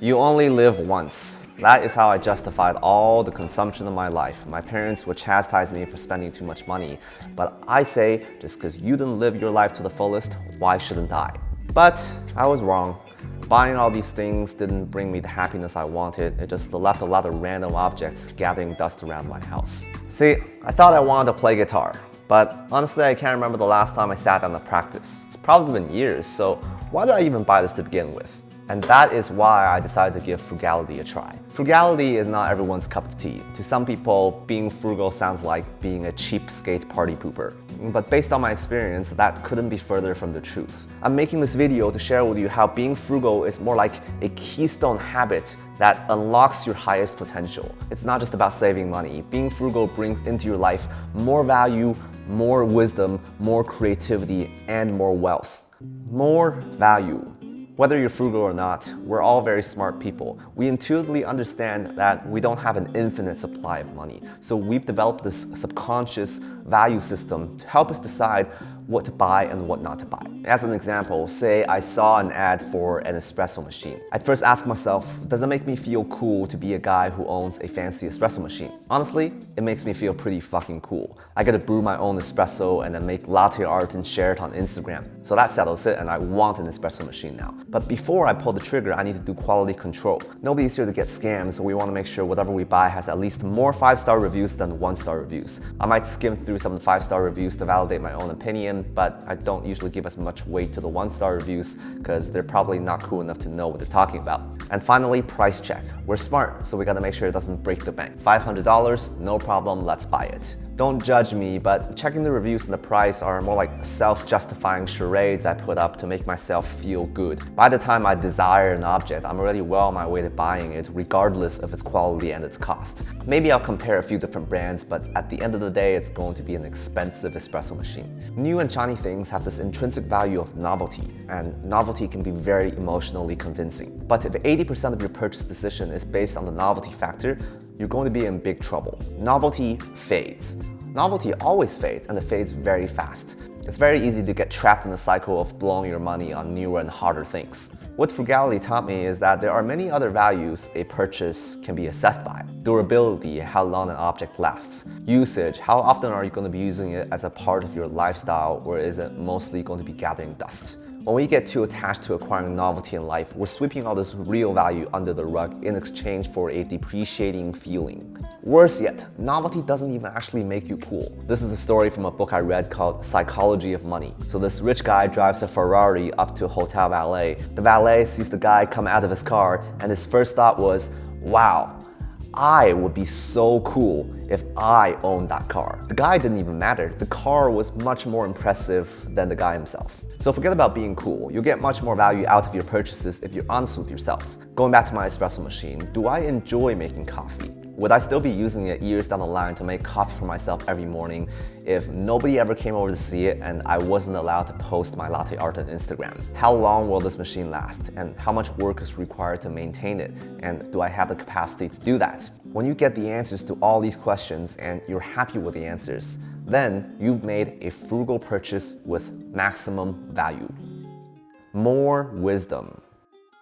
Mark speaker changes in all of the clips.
Speaker 1: You only live once. That is how I justified all the consumption of my life. My parents would chastise me for spending too much money, but I say, just because you didn't live your life to the fullest, why shouldn't I? But I was wrong. Buying all these things didn't bring me the happiness I wanted. It just left a lot of random objects gathering dust around my house. See, I thought I wanted to play guitar, but honestly I can't remember the last time I sat down to practice. It's probably been years, so why did I even buy this to begin with? And that is why I decided to give frugality a try. Frugality is not everyone's cup of tea. To some people, being frugal sounds like being a cheapskate party pooper. But based on my experience, that couldn't be further from the truth. I'm making this video to share with you how being frugal is more like a keystone habit that unlocks your highest potential. It's not just about saving money. Being frugal brings into your life more value, more wisdom, more creativity, and more wealth. More value. Whether you're frugal or not, we're all very smart people. We intuitively understand that we don't have an infinite supply of money. So we've developed this subconscious value system to help us decide what to buy and what not to buy. As an example, say I saw an ad for an espresso machine. I'd first ask myself, does it make me feel cool to be a guy who owns a fancy espresso machine? Honestly, it makes me feel pretty fucking cool. I get to brew my own espresso and then make latte art and share it on Instagram. So that settles it, and I want an espresso machine now. But before I pull the trigger, I need to do quality control. Nobody's here to get scammed, so we want to make sure whatever we buy has at least more 5-star reviews than 1-star reviews. I might skim through some of the 5-star reviews to validate my own opinion, but I don't usually give as much weight to the 1-star reviews because they're probably not cool enough to know what they're talking about. And finally, price check. We're smart, so we gotta make sure it doesn't break the bank. $500, no problem, let's buy it. Don't judge me, but checking the reviews and the price are more like self-justifying charades I put up to make myself feel good. By the time I desire an object, I'm already well on my way to buying it, regardless of its quality and its cost. Maybe I'll compare a few different brands, but at the end of the day, it's going to be an expensive espresso machine. New and shiny things have this intrinsic value of novelty, and novelty can be very emotionally convincing. But if 80% of your purchase decision is based on the novelty factor, you're going to be in big trouble. Novelty fades. Novelty always fades, and it fades very fast. It's very easy to get trapped in the cycle of blowing your money on newer and harder things. What frugality taught me is that there are many other values a purchase can be assessed by. Durability, how long an object lasts. Usage, how often are you going to be using it as a part of your lifestyle, or is it mostly going to be gathering dust? When we get too attached to acquiring novelty in life, we're sweeping all this real value under the rug in exchange for a depreciating feeling. Worse yet, novelty doesn't even actually make you cool. This is a story from a book I read called Psychology of Money. So this rich guy drives a Ferrari up to a hotel valet. The valet sees the guy come out of his car, and his first thought was, wow, I would be so cool if I owned that car. The guy didn't even matter. The car was much more impressive than the guy himself. So forget about being cool. You'll get much more value out of your purchases if you're honest with yourself. Going back to my espresso machine, do I enjoy making coffee? Would I still be using it years down the line to make coffee for myself every morning if nobody ever came over to see it and I wasn't allowed to post my latte art on Instagram? How long will this machine last, and how much work is required to maintain it, and do I have the capacity to do that? When you get the answers to all these questions and you're happy with the answers, then you've made a frugal purchase with maximum value. More wisdom.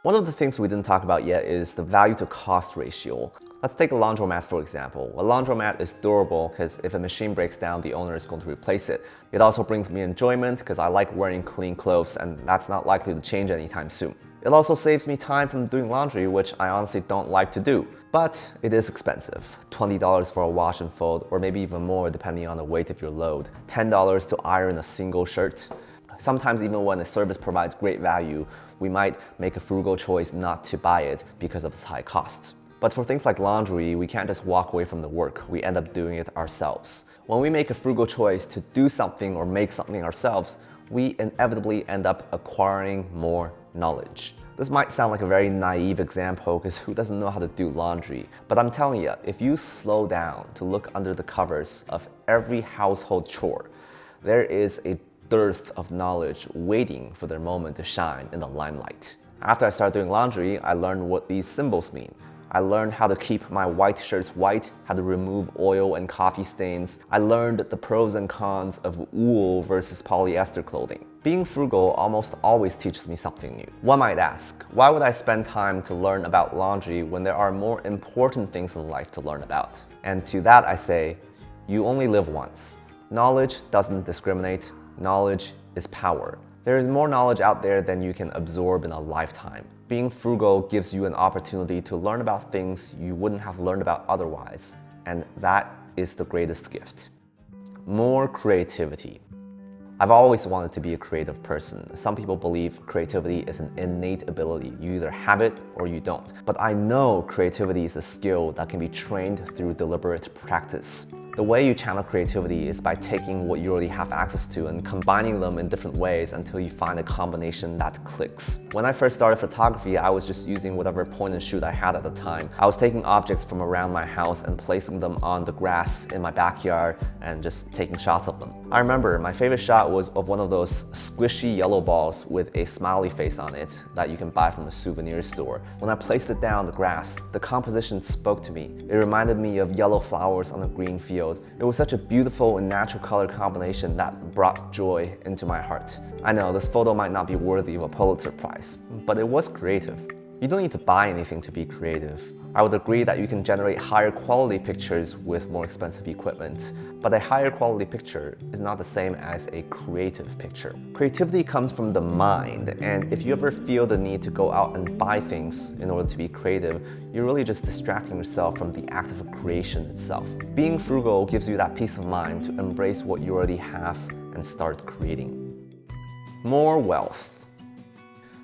Speaker 1: One of the things we didn't talk about yet is the value to cost ratio. Let's take a laundromat for example. A laundromat is durable because if a machine breaks down, the owner is going to replace it. It also brings me enjoyment because I like wearing clean clothes, and that's not likely to change anytime soon. It also saves me time from doing laundry, which I honestly don't like to do. But it is expensive. $20 for a wash and fold, or maybe even more depending on the weight of your load. $10 to iron a single shirt. Sometimes even when a service provides great value, we might make a frugal choice not to buy it because of its high costs. But for things like laundry, we can't just walk away from the work. We end up doing it ourselves. When we make a frugal choice to do something or make something ourselves, we inevitably end up acquiring more knowledge. This might sound like a very naive example because who doesn't know how to do laundry? But I'm telling you, if you slow down to look under the covers of every household chore, there is a dearth of knowledge waiting for their moment to shine in the limelight. After I started doing laundry, I learned what these symbols mean. I learned how to keep my white shirts white, how to remove oil and coffee stains. I learned the pros and cons of wool versus polyester clothing. Being frugal almost always teaches me something new. One might ask, why would I spend time to learn about laundry when there are more important things in life to learn about? And to that I say, you only live once. Knowledge doesn't discriminate. Knowledge is power. There is more knowledge out there than you can absorb in a lifetime. Being frugal gives you an opportunity to learn about things you wouldn't have learned about otherwise, and that is the greatest gift. More creativity. I've always wanted to be a creative person. Some people believe creativity is an innate ability. You either have it or you don't. But I know creativity is a skill that can be trained through deliberate practice. The way you channel creativity is by taking what you already have access to and combining them in different ways until you find a combination that clicks. When I first started photography, I was just using whatever point and shoot I had at the time. I was taking objects from around my house and placing them on the grass in my backyard and just taking shots of them. I remember my favorite shot was of one of those squishy yellow balls with a smiley face on it that you can buy from a souvenir store. When I placed it down on the grass, the composition spoke to me. It reminded me of yellow flowers on a green field. It was such a beautiful and natural color combination that brought joy into my heart. I know this photo might not be worthy of a Pulitzer Prize, but it was creative. You don't need to buy anything to be creative. I would agree that you can generate higher quality pictures with more expensive equipment, but a higher quality picture is not the same as a creative picture. Creativity comes from the mind, and if you ever feel the need to go out and buy things in order to be creative, you're really just distracting yourself from the act of creation itself. Being frugal gives you that peace of mind to embrace what you already have and start creating. More wealth.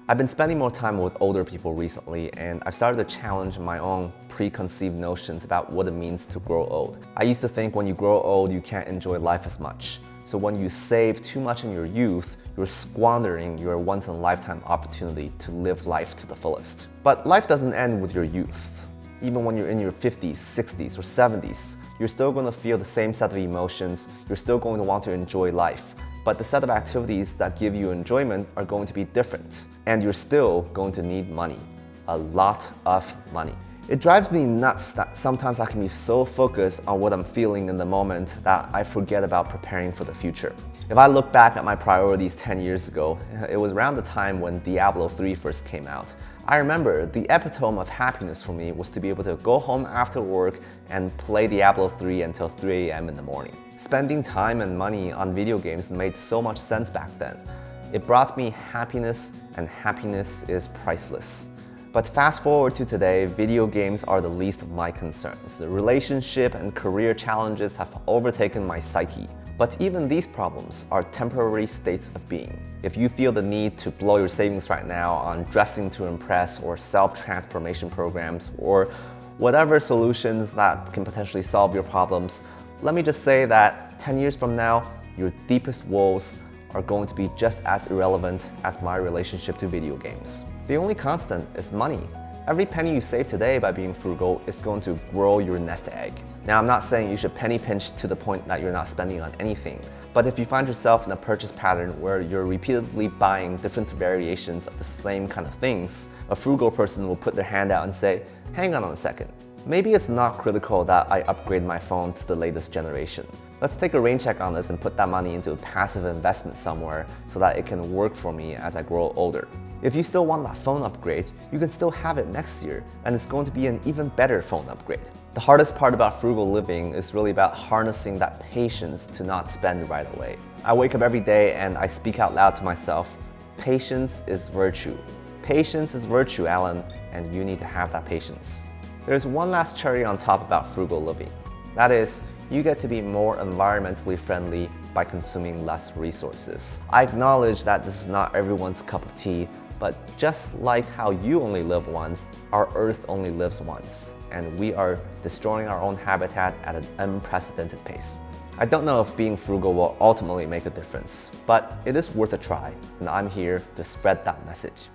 Speaker 1: I've been spending more time with older people recently, and I've started to challenge my own preconceived notions about what it means to grow old. I used to think when you grow old, you can't enjoy life as much. So when you save too much in your youth, you're squandering your once-in-a-lifetime opportunity to live life to the fullest. But life doesn't end with your youth. Even when you're in your 50s, 60s, or 70s, you're still going to feel the same set of emotions, you're still going to want to enjoy life. But the set of activities that give you enjoyment are going to be different. And you're still going to need money. A lot of money. It drives me nuts that sometimes I can be so focused on what I'm feeling in the moment that I forget about preparing for the future. If I look back at my priorities 10 years ago, it was around the time when Diablo 3 first came out. I remember the epitome of happiness for me was to be able to go home after work and play Diablo 3 until 3 a.m. in the morning. Spending time and money on video games made so much sense back then. It brought me happiness, and happiness is priceless. But fast forward to today, video games are the least of my concerns. The relationship and career challenges have overtaken my psyche. But even these problems are temporary states of being. If you feel the need to blow your savings right now on dressing to impress or self-transformation programs or whatever solutions that can potentially solve your problems, let me just say that 10 years from now, your deepest woes are going to be just as irrelevant as my relationship to video games. The only constant is money. Every penny you save today by being frugal is going to grow your nest egg. Now, I'm not saying you should penny pinch to the point that you're not spending on anything, but if you find yourself in a purchase pattern where you're repeatedly buying different variations of the same kind of things, a frugal person will put their hand out and say, hang on a second. Maybe it's not critical that I upgrade my phone to the latest generation. Let's take a rain check on this and put that money into a passive investment somewhere so that it can work for me as I grow older. If you still want that phone upgrade, you can still have it next year, and it's going to be an even better phone upgrade. The hardest part about frugal living is really about harnessing that patience to not spend right away. I wake up every day and I speak out loud to myself, patience is virtue. Patience is virtue, Alan, and you need to have that patience. There's one last cherry on top about frugal living. That is, you get to be more environmentally friendly by consuming less resources. I acknowledge that this is not everyone's cup of tea, but just like how you only live once, our Earth only lives once, and we are destroying our own habitat at an unprecedented pace. I don't know if being frugal will ultimately make a difference, but it is worth a try, and I'm here to spread that message.